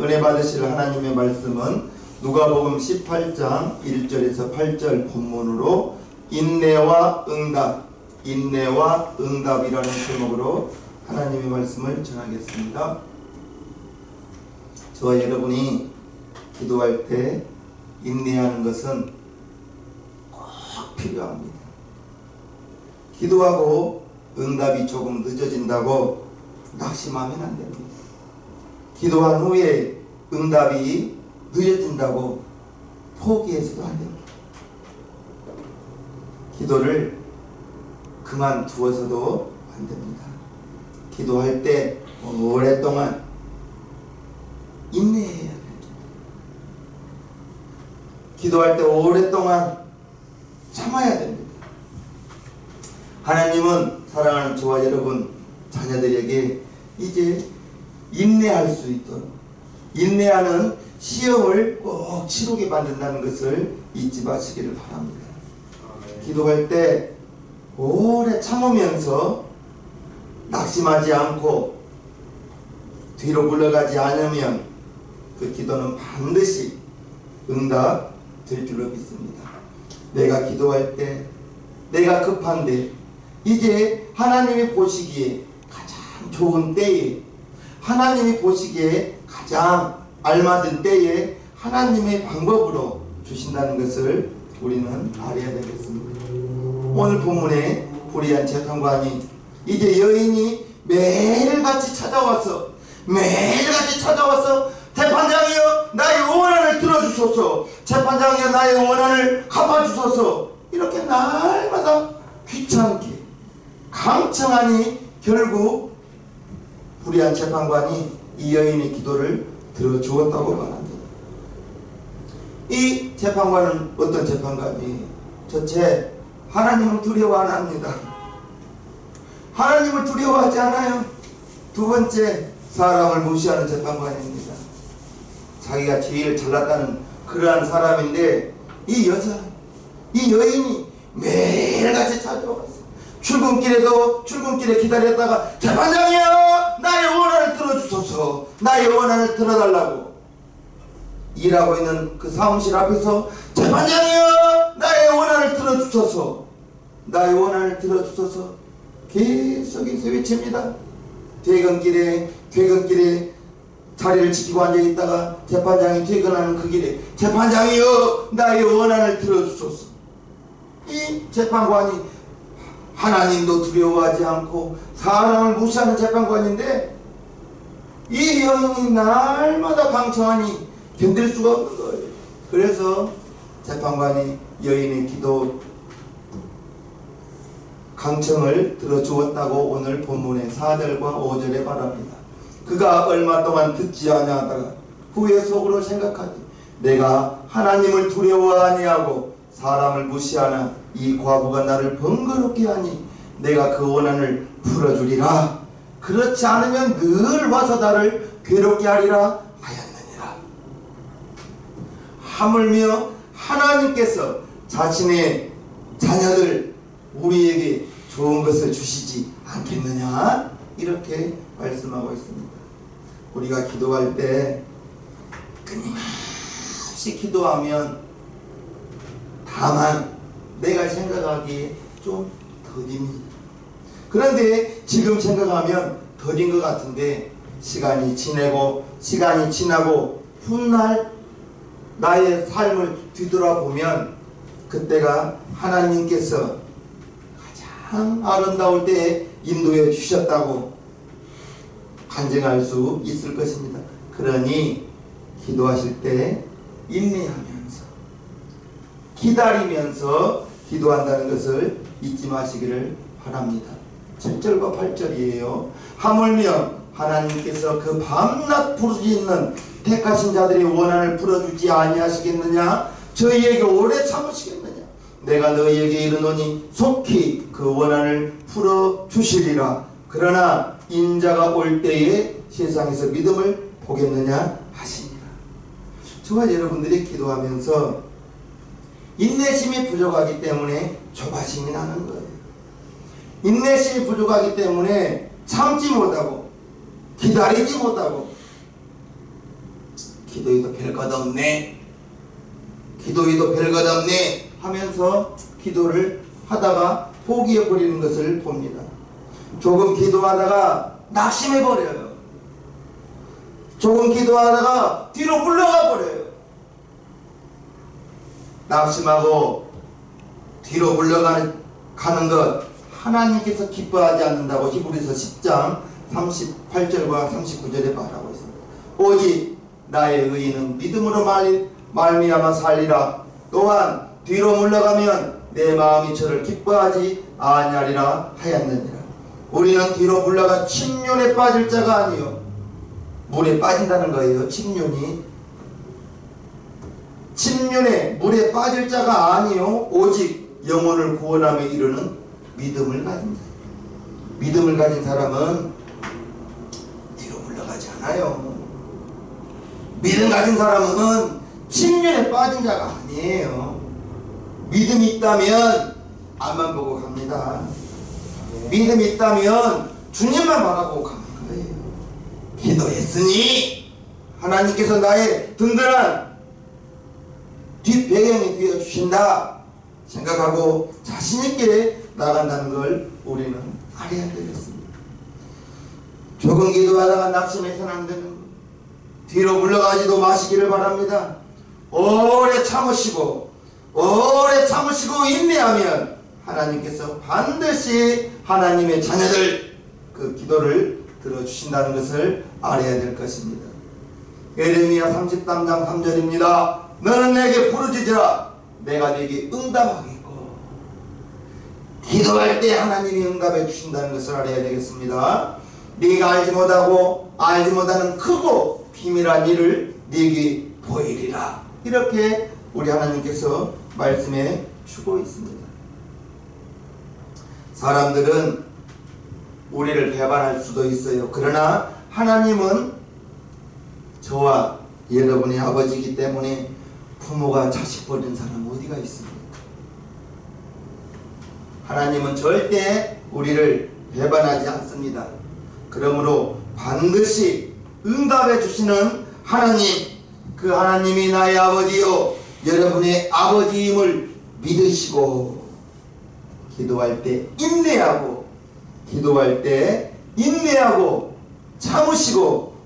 은혜 받으실 하나님의 말씀은 누가복음 18장 1절에서 8절 본문으로 인내와 응답이라는 제목으로 하나님의 말씀을 전하겠습니다. 저와 여러분이 기도할 때 인내하는 것은 꼭 필요합니다. 기도하고 응답이 조금 늦어진다고 낙심하면 안 됩니다. 기도한 후에 응답이 늦어진다고 포기해서도 안 됩니다. 기도를 그만두어서도 안 됩니다. 기도할 때 오랫동안 인내해야 됩니다. 기도할 때 오랫동안 참아야 됩니다. 하나님은 사랑하는 저와 여러분 자녀들에게 이제 인내할 수 있도록 인내하는 시험을 꼭 치르게 만든다는 것을 잊지 마시기를 바랍니다. 기도할 때 오래 참으면서 낙심하지 않고 뒤로 물러가지 않으면 그 기도는 반드시 응답 될 줄로 믿습니다. 내가 기도할 때 내가 급한데 이제 하나님이 보시기에 가장 좋은 때에 하나님이 보시기에 가장 알맞은 때에 하나님의 방법으로 주신다는 것을 우리는 알아야 되겠습니다. 오늘 본문에 불의한 재판관이 이제 여인이 매일같이 찾아와서 재판장이여 나의 원한을 들어주소서, 재판장이여 나의 원한을 갚아주소서, 이렇게 날마다 귀찮게 강청하니 결국 불의한 재판관이 이 여인의 기도를 들어주었다고 말합니다. 이 재판관은 어떤 재판관이에요? 첫째, 하나님을 두려워 안 합니다. 하나님을 두려워하지 않아요. 두 번째, 사람을 무시하는 재판관입니다. 자기가 제일 잘났다는 그러한 사람인데 이 여인이 매일같이 찾아왔어요. 출근길에 기다렸다가 재판장이여 나의 원한을 들어주소서, 나의 원한을 들어달라고 일하고 있는 그 사무실 앞에서 재판장이여 나의 원한을 들어주소서, 나의 원한을 들어주소서 계속해서 외칩니다. 퇴근길에 자리를 지키고 앉아있다가 재판장이 퇴근하는 그 길에 재판장이여 나의 원한을 들어주소서. 이 재판관이 하나님도 두려워하지 않고 사람을 무시하는 재판관인데 이 여인이 날마다 강청하니 견딜 수가 없는 거예요. 그래서 재판관이 여인의 기도 강청을 들어주었다고 오늘 본문의 4절과 5절에 말합니다. 그가 얼마 동안 듣지 아니하다가 후에 속으로 생각하니 내가 하나님을 두려워하니 하고 사람을 무시하나 이 과부가 나를 번거롭게 하니 내가 그 원한을 풀어주리라. 그렇지 않으면 늘 와서 나를 괴롭게 하리라 하였느니라. 하물며 하나님께서 자신의 자녀들 우리에게 좋은 것을 주시지 않겠느냐, 이렇게 말씀하고 있습니다. 우리가 기도할 때 끊임없이 기도하면 다만 내가 생각하기에 좀 더딥니다. 그런데 지금 생각하면 더딘 것 같은데 시간이 지나고 훗날 나의 삶을 뒤돌아보면 그때가 하나님께서 가장 아름다울 때에 인도해 주셨다고 간증할 수 있을 것입니다. 그러니 기도하실 때 인내하면서 기다리면서 기도한다는 것을 잊지 마시기를 바랍니다. 7절과 8절이에요. 하물며 하나님께서 그 밤낮 부르짖는 택하신 자들의 원한을 풀어주지 아니하시겠느냐? 저희에게 오래 참으시겠느냐? 내가 너희에게 이르노니 속히 그 원한을 풀어주시리라. 그러나 인자가 올 때에 세상에서 믿음을 보겠느냐 하시니라. 저와 여러분들이 기도하면서 인내심이 부족하기 때문에 조바심이 나는 거예요. 인내심이 부족하기 때문에 참지 못하고 기다리지 못하고 기도해도 별것 없네, 기도해도 별것 없네 하면서 기도를 하다가 포기해버리는 것을 봅니다. 조금 기도하다가 낙심해버려요. 조금 기도하다가 뒤로 물러가 버려요. 낙심하고 뒤로 물러가는 것 하나님께서 기뻐하지 않는다고 히브리서 10장 38절과 39절에 말하고 있습니다. 오직 나의 의인은 믿음으로 말미암아 살리라. 또한 뒤로 물러가면 내 마음이 저를 기뻐하지 아니하리라 하였느니라. 우리는 뒤로 물러가 침륜에 빠질 자가 아니요, 물에 빠진다는 거예요. 침륜에 물에 빠질 자가 아니요, 오직 영혼을 구원함에 이르는 믿음을 가진 자. 믿음을 가진 사람은 뒤로 물러가지 않아요. 믿음 가진 사람은 침륜에 빠진 자가 아니에요. 믿음이 있다면 앞만 보고 갑니다. 믿음이 있다면 주님만 바라보고 가는 거예요. 기도했으니 하나님께서 나의 든든한 뒷배경이 되어주신다 생각하고 자신있게 나간다는 걸 우리는 알아야 되겠습니다. 조금 기도하다가 낙심해서는 안 되는 것, 뒤로 물러가지도 마시기를 바랍니다. 오래 참으시고 인내하면 하나님께서 반드시 하나님의 자녀들 그 기도를 들어주신다는 것을 알아야 될 것입니다. 예레미야 33장 3절입니다. 너는 내게 부르짖으라 내가 네게 응답하겠고. 기도할 때 하나님이 응답해 주신다는 것을 알아야 되겠습니다. 네가 알지 못하는 크고 비밀한 일을 네게 보이리라. 이렇게 우리 하나님께서 말씀해 주고 있습니다. 사람들은 우리를 배반할 수도 있어요. 그러나 하나님은 저와 여러분의 아버지이기 때문에 부모가 자식 버린 사람 어디가 있습니까? 하나님은 절대 우리를 배반하지 않습니다. 그러므로 반드시 응답해 주시는 하나님, 그 하나님이 나의 아버지요 여러분의 아버지임을 믿으시고 기도할 때 인내하고 참으시고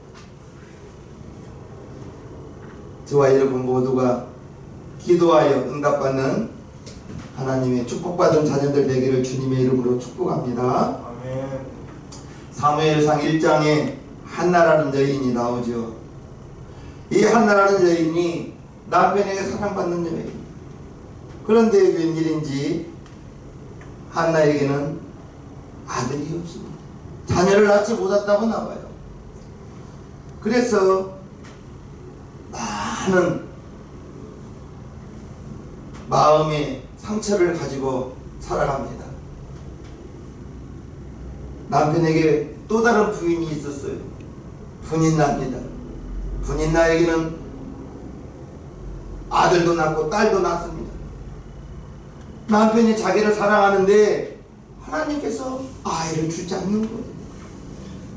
저와 여러분 모두가 기도하여 응답받는 하나님의 축복받은 자녀들 되기를 주님의 이름으로 축복합니다. 아멘. 사무엘상 1장에 한나라는 여인이 나오죠. 이 한나라는 여인이 남편에게 사랑받는 여인. 그런데 웬일인지 한나에게는 아들이 없습니다. 자녀를 낳지 못했다고 나와요. 그래서 많은 마음의 상처를 가지고 살아갑니다. 남편에게 또 다른 부인이 있었어요. 분인나입니다. 분인나에게는 아들도 낳고 딸도 낳습니다. 남편이 자기를 사랑하는데 하나님께서 아이를 주지 않는 거예요.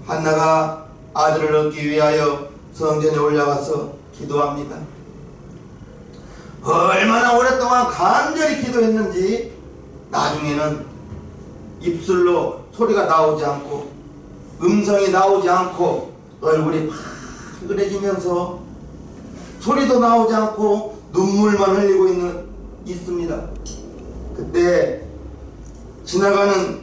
한나가 아들을 얻기 위하여 성전에 올라가서 기도합니다. 얼마나 오랫동안 간절히 기도했는지 나중에는 입술로 소리가 나오지 않고 음성이 나오지 않고 얼굴이 파그레지면서 소리도 나오지 않고 눈물만 흘리고 있습니다. 그때 지나가는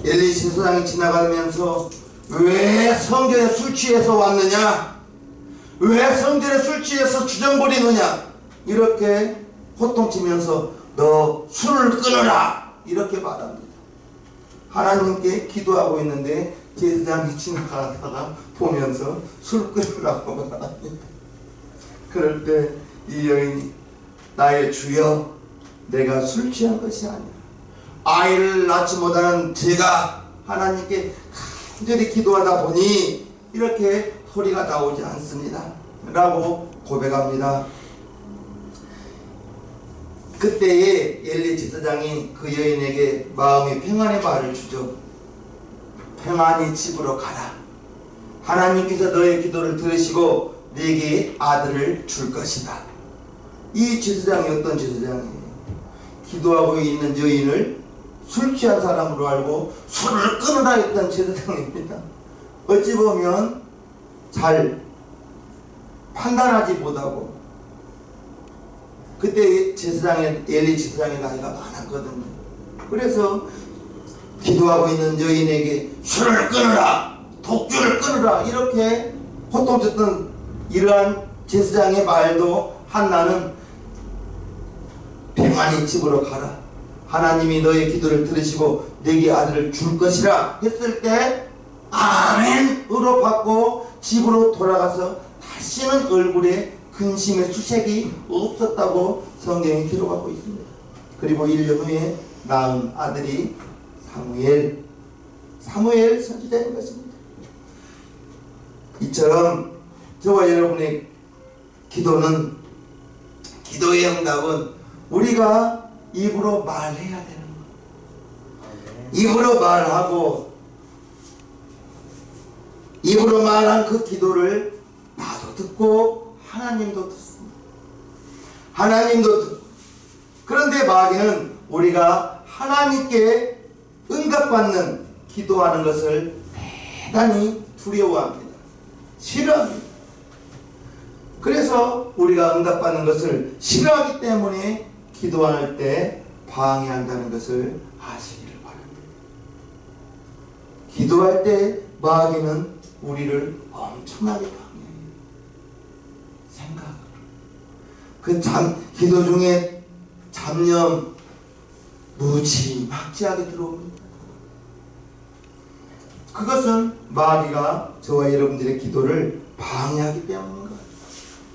엘리 제사장이 지나가면서 왜 성전에 술 취해서 왔느냐, 왜 성전에 술 취해서 주정 부리느냐 이렇게 호통치면서 너 술을 끊어라 이렇게 말합니다. 하나님께 기도하고 있는데 제사장이 지나가다가 보면서 술 끊으라고 말합니다. 그럴 때 이 여인이 나의 주여, 내가 술 취한 것이 아니라 아이를 낳지 못하는 제가 하나님께 간절히 기도하다 보니 이렇게 소리가 나오지 않습니다 라고 고백합니다. 그때에 엘리 제사장이 그 여인에게 마음의 평안의 말을 주죠. 평안히 집으로 가라. 하나님께서 너의 기도를 들으시고 네게 아들을 줄 것이다. 이 제사장이 어떤 제사장이에요? 기도하고 있는 여인을 술 취한 사람으로 알고 술을 끊으라 했던 제사장입니다. 어찌 보면 잘 판단하지 못하고, 그때 제사장의 엘리 제사장의 나이가 많았거든요. 그래서 기도하고 있는 여인에게 술을 끊으라, 독주를 끊으라 이렇게 호통쳤던 이러한 제사장의 말도 한나는 평안히 집으로 가라, 하나님이 너의 기도를 들으시고 네게 아들을 줄 것이라 했을 때 아멘으로 받고 집으로 돌아가서 다시는 얼굴에 근심의 수색이 없었다고 성경이 기록하고 있습니다. 그리고 1년 후에 낳은 아들이 사무엘 선지자인 것입니다. 이처럼 저와 여러분의 기도는, 기도의 응답은 우리가 입으로 말해야 되는 거예요. 입으로 말하고, 입으로 말한 그 기도를 나도 듣고 하나님도 듣습니다. 하나님도 듣고. 그런데 마귀는 우리가 하나님께 응답받는 기도하는 것을 대단히 두려워합니다. 싫어합니다. 그래서 우리가 응답받는 것을 싫어하기 때문에 기도할 때 방해한다는 것을 아시기를 바랍니다. 기도할 때 마귀는 우리를 엄청나게 방해해요. 생각으로. 기도 중에 잡념, 무지막지하게 들어옵니다. 그것은 마귀가 저와 여러분들의 기도를 방해하기 때문인 거예요.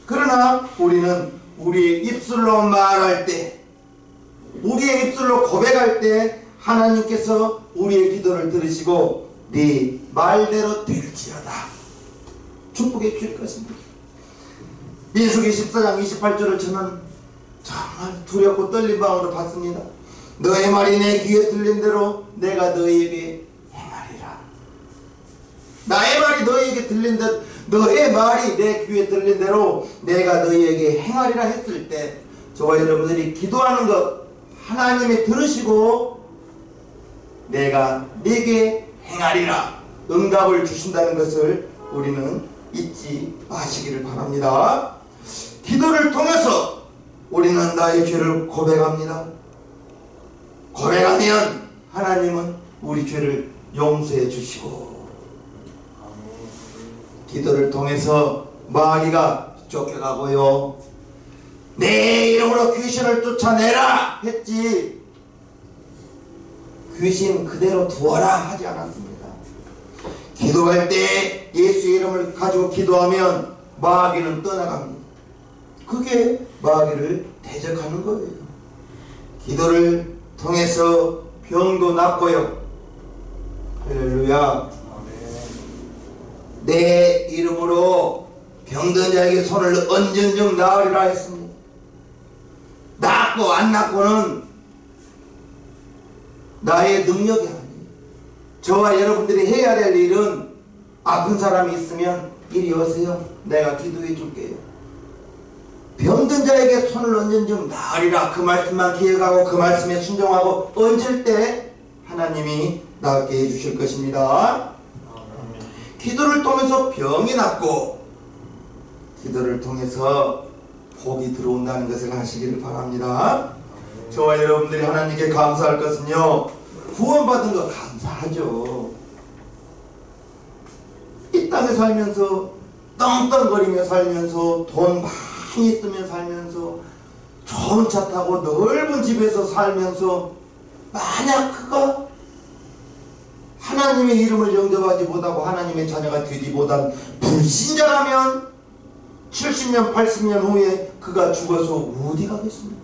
그러나 우리는 우리의 입술로 말할 때, 우리의 입술로 고백할 때 하나님께서 우리의 기도를 들으시고 네 말대로 될지어다 축복해 주실 것입니다. 민수기 14장 28절을 저는 정말 두렵고 떨린 마음으로 봤습니다. 너의 말이 내 귀에 들린 대로 내가 너희에게 행하리라. 나의 말이 너희에게 들린 대로, 너의 말이 내 귀에 들린 대로 내가 너희에게 행하리라 했을 때 저와 여러분들이 기도하는 것 하나님이 들으시고 내가 네게 행하리라 응답을 주신다는 것을 우리는 잊지 마시기를 바랍니다. 기도를 통해서 우리는 나의 죄를 고백합니다. 고백하면 하나님은 우리 죄를 용서해 주시고, 기도를 통해서 마귀가 쫓겨가고요, 내 이름으로 귀신을 쫓아내라 했지 귀신 그대로 두어라 하지 않았습니다. 기도할 때 예수의 이름을 가지고 기도하면 마귀는 떠나갑니다. 그게 마귀를 대적하는 거예요. 기도를 통해서 병도 낫고요. 할렐루야. 내 이름으로 병든 자에게 손을 얹은 즉 나으리라 했습니다. 낫고 안 낫고는 나의 능력이 아니에요. 저와 여러분들이 해야 될 일은 아픈 사람이 있으면 이리 오세요. 내가 기도해 줄게요. 병든 자에게 손을 얹은 즉 나으리라. 그 말씀만 기억하고 그 말씀에 순종하고 얹을 때 하나님이 낫게 해주실 것입니다. 기도를 통해서 병이 낫고 기도를 통해서 복이 들어온다는 것을 아시기를 바랍니다. 저와 여러분들이 하나님께 감사할 것은요, 구원받은 거 감사하죠. 이 땅에 살면서 떵떵거리며 살면서 돈 많이 있으며 살면서 좋은 차 타고 넓은 집에서 살면서 만약 그가 하나님의 이름을 영접하지 못하고 하나님의 자녀가 되지 못한 불신자라면 70년 80년 후에 그가 죽어서 어디 가겠습니까?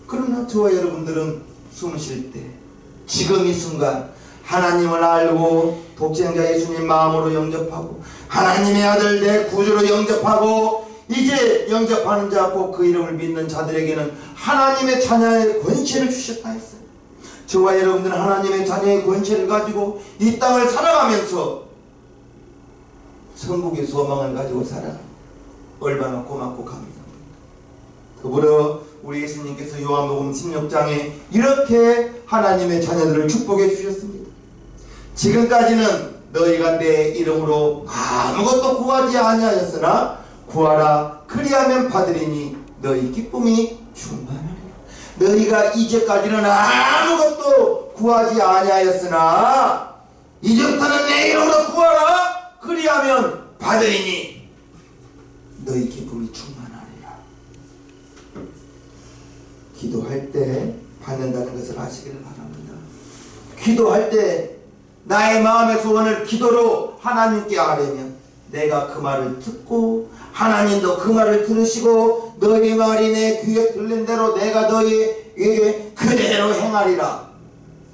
그러나 저와 여러분들은 숨 쉴 때 지금 이 순간 하나님을 알고 독생자 예수님 마음으로 영접하고 하나님의 아들 내 구주로 영접하고 이제 영접하는 자고 그 이름을 믿는 자들에게는 하나님의 자녀의 권세를 주셨다 했어요. 저와 여러분들은 하나님의 자녀의 권세를 가지고 이 땅을 살아가면서 천국의 소망을 가지고 살아갑니다. 얼마나 고맙고 감사합니다. 더불어 우리 예수님께서 요한복음 16장에 이렇게 하나님의 자녀들을 축복해 주셨습니다. 지금까지는 너희가 내 이름으로 아무것도 구하지 아니하였으나 구하라 그리하면 받으리니 너희 기쁨이 충만하리라. 너희가 이제까지는 아무것도 구하지 아니하였으나 이제부터는 내 이름으로 구하라 그리하면 받으리니 너희 기쁨이 충만하리라. 기도할 때 받는다는 것을 아시기를 바랍니다. 기도할 때 나의 마음의 소원을 기도로 하나님께 아뢰면 내가 그 말을 듣고 하나님도 그 말을 들으시고 너희 말이 내 귀에 들린 대로 내가 너희에게 그대로 행하리라.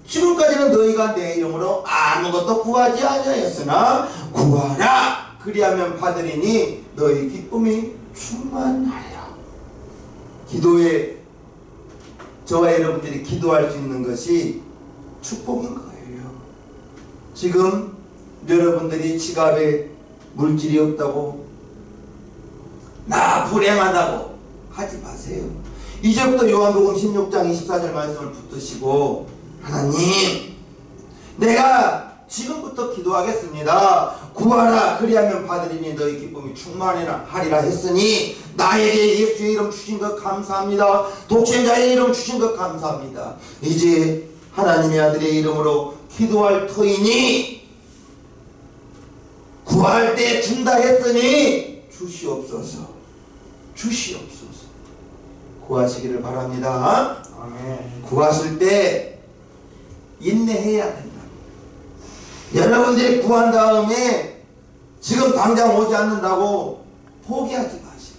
지금까지는 너희가 내 이름으로 아무것도 구하지 아니하였으나 구하라 그리하면 받으리니 너희 기쁨이 충만하리라. 기도에 저와 여러분들이 기도할 수 있는 것이 축복인 거예요. 지금 여러분들이 지갑에 물질이 없다고 나 불행하다고 하지 마세요. 이제부터 요한복음 16장 24절 말씀을 붙드시고 하나님 내가 지금부터 기도하겠습니다. 구하라 그리하면 받으리니 너희 기쁨이 충만하리라 했으니 나에게 예수의 이름 주신 것 감사합니다. 독생자의 이름 주신 것 감사합니다. 이제 하나님의 아들의 이름으로 기도할 터이니 구할 때 준다 했으니 주시옵소서. 주시옵소서. 구하시기를 바랍니다. 아멘. 구하실 때 인내해야 된다. 여러분들이 구한 다음에 지금 당장 오지 않는다고 포기하지 마시고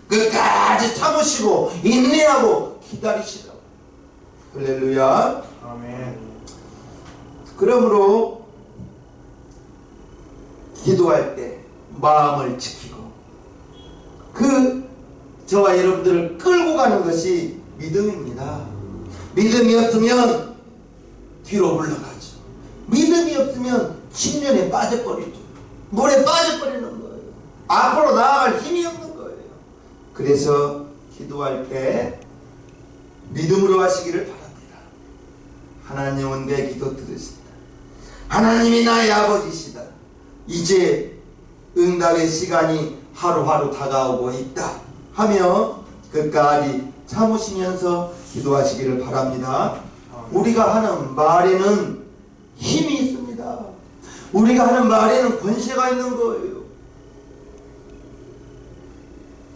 끝까지 참으시고 인내하고 기다리시라고. 할렐루야. 아멘. 그러므로 기도할 때 마음을 지키고 저와 여러분들을 끌고 가는 것이 믿음입니다. 믿음이 없으면 뒤로 물러가죠. 믿음이 없으면 침면에 빠져버리죠. 물에 빠져버리는 거예요. 앞으로 나아갈 힘이 없는 거예요. 그래서 기도할 때 믿음으로 하시기를 바랍니다. 하나님은 내 기도 들으신다. 하나님이 나의 아버지시다. 이제 응답의 시간이 하루하루 다가오고 있다 하며 끝까지 참으시면서 기도하시기를 바랍니다. 우리가 하는 말에는 힘이 있습니다. 우리가 하는 말에는 권세가 있는 거예요.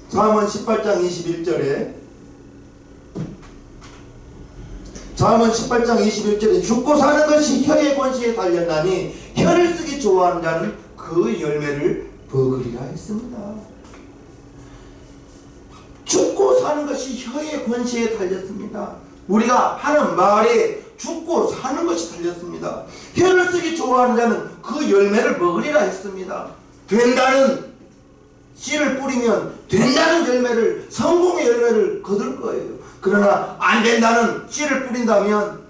잠언 18장 21절에 잠언 18장 21절에 죽고 사는 것이 혀의 권세에 달렸나니 혀를 쓰기 좋아하는 자는 그 열매를 먹으리라 했습니다. 죽고 사는 것이 혀의 권세에 달렸습니다. 우리가 하는 말에 죽고 사는 것이 달렸습니다. 혀를 쓰기 좋아하는 자는 그 열매를 먹으리라 했습니다. 된다는 씨를 뿌리면 된다는 열매를, 성공의 열매를 거둘 거예요. 그러나 안 된다는 씨를 뿌린다면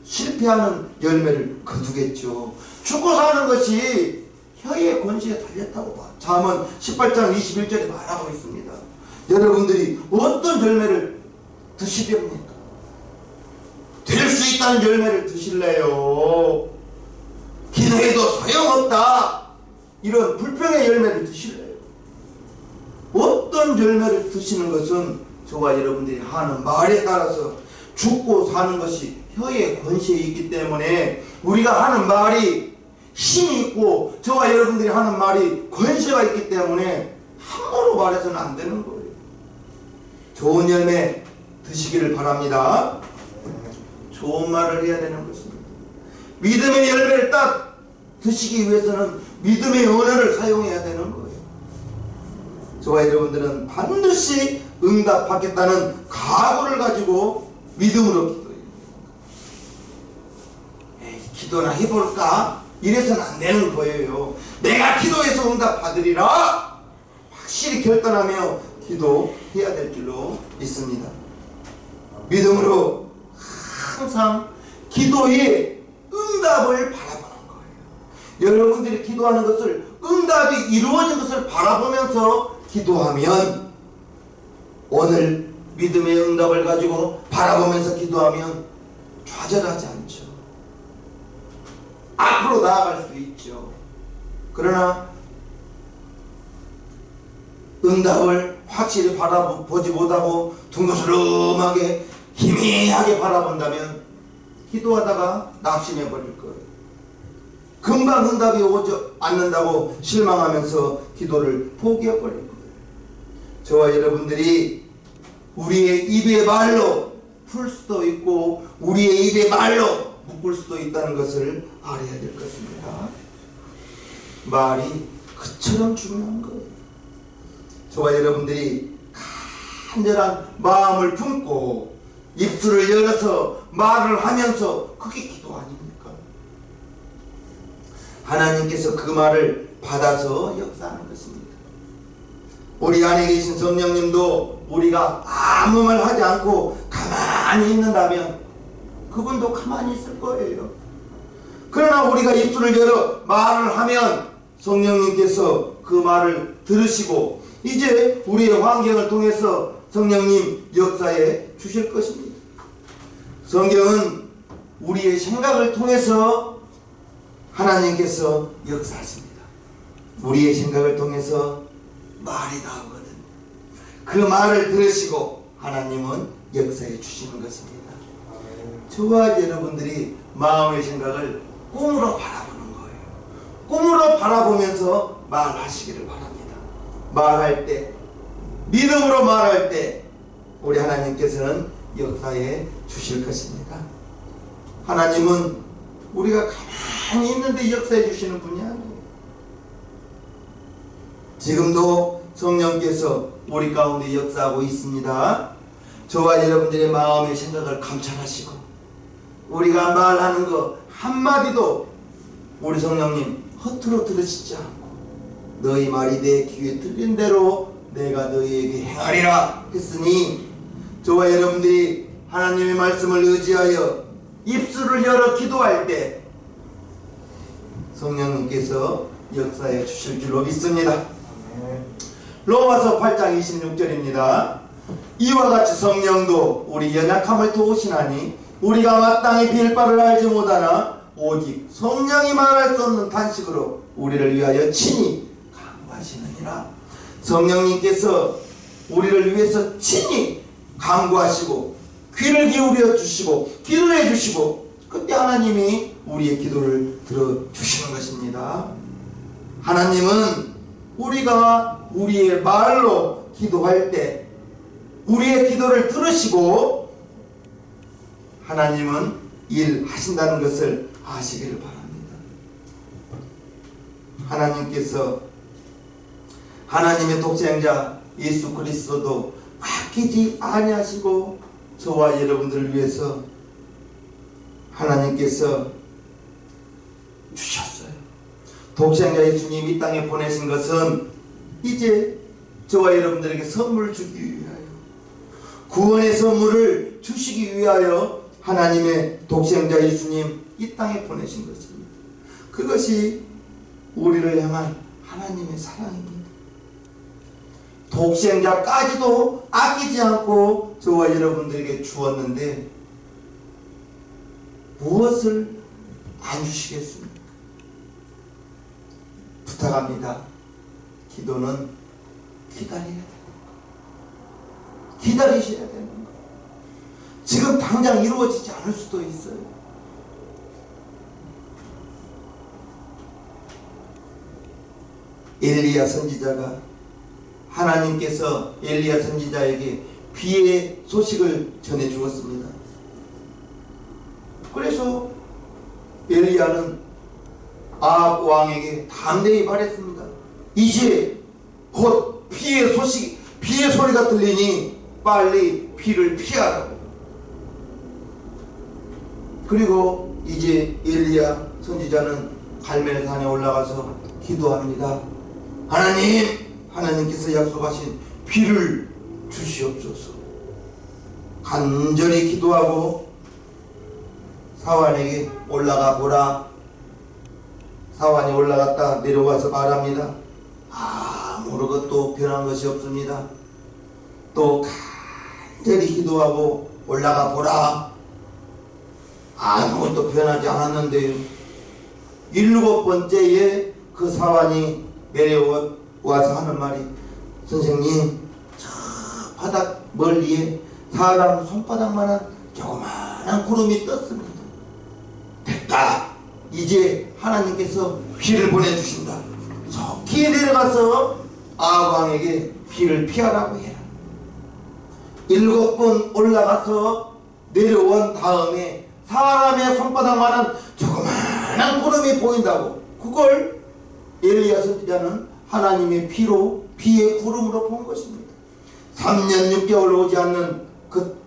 실패하는 열매를 거두겠죠. 죽고 사는 것이 혀의 권세에 달렸다고 봐. 잠언 18장 21절에 말하고 있습니다. 여러분들이 어떤 열매를 드시렵니까? 될 수 있다는 열매를 드실래요? 기도해도 소용없다, 이런 불평의 열매를 드실래요? 어떤 열매를 드시는 것은 저와 여러분들이 하는 말에 따라서 죽고 사는 것이 혀의 권세에 있기 때문에 우리가 하는 말이 힘이 있고 저와 여러분들이 하는 말이 권세가 있기 때문에 함부로 말해서는 안 되는 거예요. 좋은 열매 드시기를 바랍니다. 좋은 말을 해야 되는 것입니다. 믿음의 열매를 딱 드시기 위해서는 믿음의 언어를 사용해야 되는 거예요. 저와 여러분들은 반드시 응답받겠다는 각오를 가지고 믿음으로 기도해요. 기도나 해볼까? 이래서는 안 되는 거예요. 내가 기도해서 응답받으리라 확실히 결단하며 기도해야 될 줄로 있습니다. 믿음으로 항상 기도의 응답을 바라보는 거예요. 여러분들이 기도하는 것을, 응답이 이루어진 것을 바라보면서 기도하면, 오늘 믿음의 응답을 가지고 바라보면서 기도하면 좌절하지 않죠. 앞으로 나아갈 수 있죠. 그러나 응답을 확실히 바라보지 못하고 둥그스름하게 희미하게 바라본다면 기도하다가 낙심해 버릴 거예요. 금방 응답이 오지 않는다고 실망하면서 기도를 포기해 버릴 거예요. 저와 여러분들이 우리의 입의 말로 풀 수도 있고 우리의 입의 말로 묶을 수도 있다는 것을 알아야 될 것입니다. 말이 그처럼 중요한 거예요. 저와 여러분들이 간절한 마음을 품고 입술을 열어서 말을 하면서, 그게 기도 아닙니까? 하나님께서 그 말을 받아서 역사하는 것입니다. 우리 안에 계신 성령님도 우리가 아무 말 하지 않고 가만히 있는다면 그분도 가만히 있을 거예요. 그러나 우리가 입술을 열어 말을 하면 성령님께서 그 말을 들으시고 이제 우리의 환경을 통해서 성령님 역사해 주실 것입니다. 성경은 우리의 생각을 통해서 하나님께서 역사하십니다. 우리의 생각을 통해서 말이 나오거든요. 그 말을 들으시고 하나님은 역사해 주시는 것입니다. 저와 여러분들이 마음의 생각을 꿈으로 바라보는 거예요. 꿈으로 바라보면서 말하시기를 바랍니다. 말할 때, 믿음으로 말할 때 우리 하나님께서는 역사해 주실 것입니다. 하나님은 우리가 가만히 있는데 역사해 주시는 분이 아니에요. 지금도 성령께서 우리 가운데 역사하고 있습니다. 저와 여러분들의 마음의 생각을 감찰하시고 우리가 말하는 것 한마디도 우리 성령님 허투루 들으시지 않고 너희 말이 내 귀에 들린 대로 내가 너희에게 행하리라 했으니, 저와 여러분들이 하나님의 말씀을 의지하여 입술을 열어 기도할 때 성령님께서 역사해 주실 줄로 믿습니다. 로마서 8장 26절입니다. 이와 같이 성령도 우리 연약함을 도우시나니 우리가 마땅히 빌 바를 알지 못하나 오직 성령이 말할 수 없는 탄식으로 우리를 위하여 친히 간구하시느니라. 성령님께서 우리를 위해서 친히 간구하시고 귀를 기울여 주시고 기도해 주시고, 그때 하나님이 우리의 기도를 들어주시는 것입니다. 하나님은 우리가 우리의 말로 기도할 때 우리의 기도를 들으시고 하나님은 일하신다는 것을 아시기를 바랍니다. 하나님께서 하나님의 독생자 예수 그리스도도 아끼지 아니하시고 저와 여러분들을 위해서 하나님께서 주셨어요. 독생자 예수님 이 땅에 보내신 것은 이제 저와 여러분들에게 선물을 주기 위하여, 구원의 선물을 주시기 위하여 하나님의 독생자 예수님 이 땅에 보내신 것입니다. 그것이 우리를 향한 하나님의 사랑입니다. 독생자까지도 아끼지 않고 저와 여러분들에게 주었는데 무엇을 안 주시겠습니까? 부탁합니다. 기도는 기다려야 됩니다. 기다리셔야 되는 거예요. 지금 당장 이루어지지 않을 수도 있어요. 엘리야 선지자가 하나님께서 엘리야 선지자에게 비의 소식을 전해 주었습니다. 그래서 엘리야는 아합 왕에게 담대히 말했습니다. 이제 곧 비의 소리가 들리니 빨리 비를 피하라고. 그리고 이제 엘리야 선지자는 갈멜산에 올라가서 기도합니다. 하나님께서 약속하신 비를 주시옵소서. 간절히 기도하고 사환에게 올라가 보라. 사환이 올라갔다 내려와서 말합니다. 아무것도 변한 것이 없습니다. 또 간절히 기도하고 올라가 보라. 아무것도 변하지 않았는데요. 7번째에 그 사환이 내려와서 하는 말이, 선생님, 저 바닥 멀리에 사람 손바닥만한 조그마한 구름이 떴습니다. 됐다. 이제 하나님께서 비를 보내주신다. 속히 내려가서 아합왕에게 비를 피하라고 해라. 7번 올라가서 내려온 다음에 사람의 손바닥만한 조그마한 구름이 보인다고, 그걸 엘리야 선지자는 하나님의 비의 구름으로 본 것입니다. 3년 6개월 오지 않는 그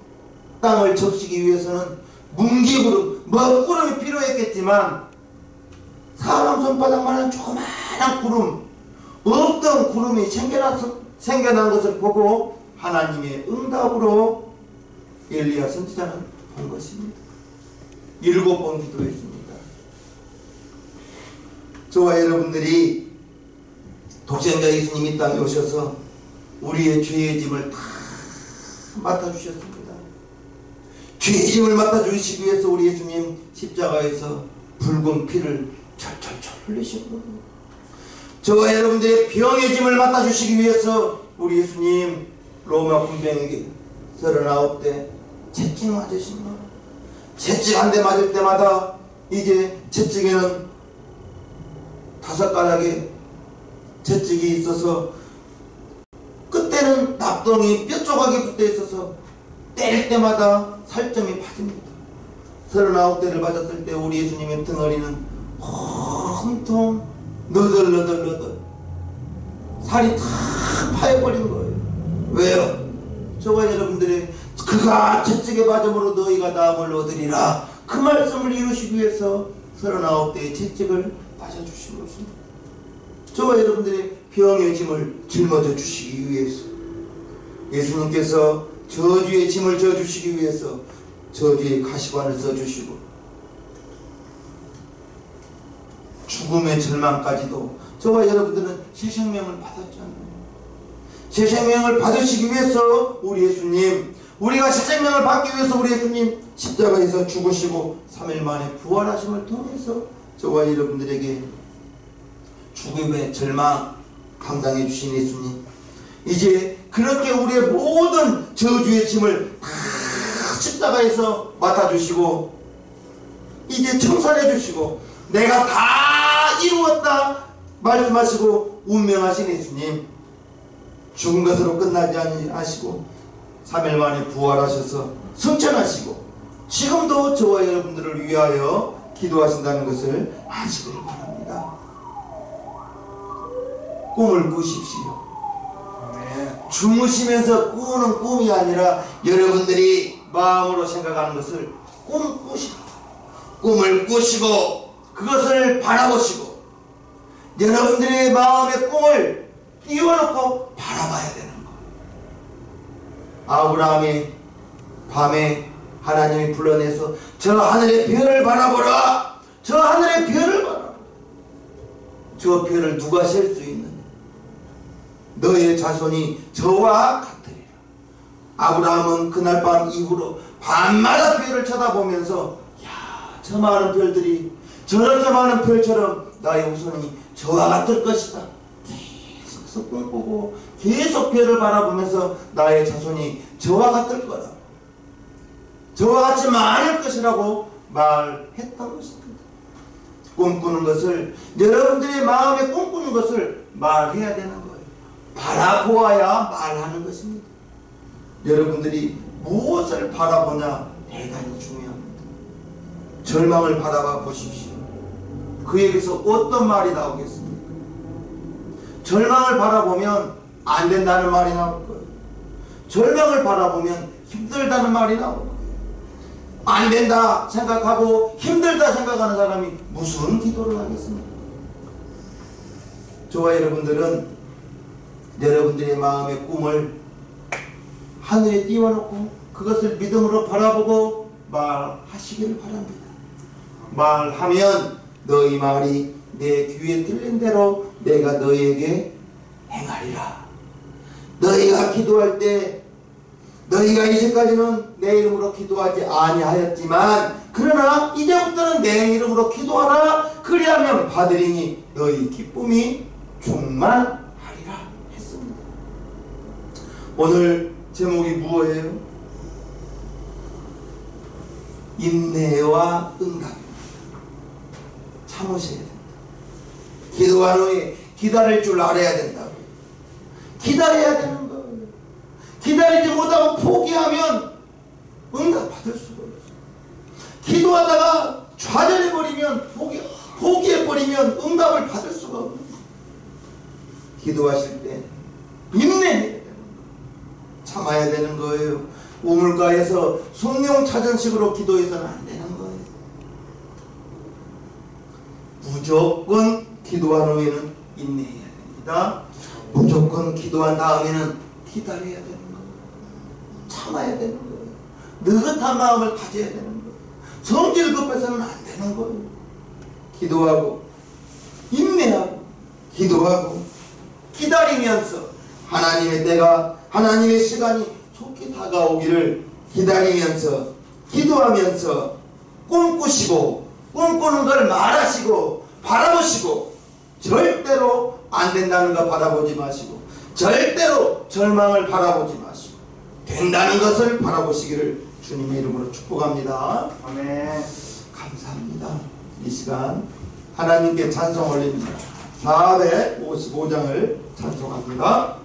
땅을 적시기 위해서는 문기구름, 먹구름이 필요했겠지만 사람 손바닥만한 조그마한 구름, 없던 구름이 생겨난 것을 보고 하나님의 응답으로 엘리야 선지자는 본 것입니다. 7번 기도했습니다. 저와 여러분들이 독생자 예수님이 이 땅에 오셔서 우리의 죄의 짐을 다 맡아주셨습니다. 죄의 짐을 맡아주시기 위해서 우리 예수님 십자가에서 붉은 피를 철철철 흘리시고, 저와 여러분들의 병의 짐을 맡아주시기 위해서 우리 예수님 로마 군병에게 39대 채찍 맞으신 거, 채찍 한 대 맞을 때마다 이제 채찍에는 5가닥의 채찍이 있어서 끝에는 납덩이 뼈 조각이 붙어 있어서 때릴 때마다 살점이 파집니다. 39대를 맞았을 때 우리 예수님의 덩어리는 온통 너덜너덜 살이 다 파여버린 거예요. 왜요? 저와 여러분들의 그가 채찍에 맞음으로 너희가 나음을 얻으리라, 그 말씀을 이루시기 위해서 39대의 채찍을 맞아주신 것입니다. 저와 여러분들의 병의 짐을 짊어져 주시기 위해서, 예수님께서 저주의 짐을 져주시기 위해서 저주의 가시관을 써주시고, 죽음의 절망까지도 저와 여러분들은 새 생명을 받았잖아요. 새 생명을 받으시기 위해서 우리 예수님, 우리가 새 생명을 받기 위해서 우리 예수님 십자가에서 죽으시고 3일 만에 부활하심을 통해서 저와 여러분들에게 죽음의 절망 감당해 주신 예수님, 이제 그렇게 우리의 모든 저주의 짐을 다 십자가에서 맡아주시고 이제 청산해 주시고 내가 다 이루었다 말씀하시고 운명하신 예수님, 죽은 것으로 끝나지 않으시고 3일 만에 부활하셔서 승천하시고 지금도 저와 여러분들을 위하여 기도하신다는 것을 아시길 바랍니다. 꿈을 꾸십시오. 주무시면서 꾸는 꿈이 아니라 여러분들이 마음으로 생각하는 것을 꿈을 꾸시고 그것을 바라보시고 여러분들의 마음의 꿈을 띄워놓고 바라봐야 되는 거예요. 아브라함이 밤에 하나님이 불러내서 저 하늘의 별을 바라보라, 저 하늘의 별을 바라보라. 저 별을 누가 셀 수 있느냐? 너의 자손이 저와 같으리라. 아브라함은 그날 밤 이후로 밤마다 별을 쳐다보면서 야, 저 많은 별들이 저렇게 많은 별처럼 나의 후손이 저와 같을 것이다. 계속 꿈꾸고 계속 별을 바라보면서 나의 자손이 저와 같을 거다, 저와 같이 많을 것이라고 말했던 것입니다. 꿈꾸는 것을, 여러분들의 마음에 꿈꾸는 것을 말해야 되는 거예요. 바라보아야 말하는 것입니다. 여러분들이 무엇을 바라보냐 대단히 중요합니다. 절망을 바라봐 보십시오. 그에게서 어떤 말이 나오겠습니까? 절망을 바라보면 안 된다는 말이 나올 거예요. 절망을 바라보면 힘들다는 말이 나올 거예요. 안 된다 생각하고 힘들다 생각하는 사람이 무슨 기도를 하겠습니까? 저와 여러분들은 여러분들의 마음의 꿈을 하늘에 띄워놓고 그것을 믿음으로 바라보고 말하시기를 바랍니다. 말하면 너희 말이 내 귀에 들린 대로 내가 너희에게 행하리라. 너희가 기도할 때 너희가 이제까지는 내 이름으로 기도하지 아니하였지만 그러나 이제부터는 내 이름으로 기도하라. 그리하면 받으리니 너희 기쁨이 충만하리라 했습니다. 오늘 제목이 무엇이에요? 인내와 응답. 참으셔야 된다. 기도한 후에 기다릴 줄 알아야 된다고. 기다려야 되는 거예요. 기다리지 못하고 포기하면 응답 받을 수가 없어요. 기도하다가 좌절해버리면 포기해버리면 응답을 받을 수가 없어요. 기도하실 때 인내해야 되는 거예요. 참아야 되는 거예요. 우물가에서 성령 찾은식으로 기도해서는 안 되는 거예요. 무조건 기도한 후에는 인내해야 됩니다. 무조건 기도한 다음에는 기다려야 되는 거예요. 참아야 되는 거예요. 느긋한 마음을 가져야 되는 거예요. 성질 급해서는 안 되는 거예요. 기도하고 인내하고 기도하고 기다리면서 하나님의 때가 하나님의 시간이 속히 다가오기를 기다리면서 기도하면서 꿈꾸시고 꿈꾸는 걸 말하시고 바라보시고 절대로 안 된다는 거 바라보지 마시고 절대로 절망을 바라보지 마시고 된다는 것을 바라보시기를 주님의 이름으로 축복합니다. 아멘. 감사합니다. 이 시간 하나님께 찬송 올립니다. 455장을 찬송합니다.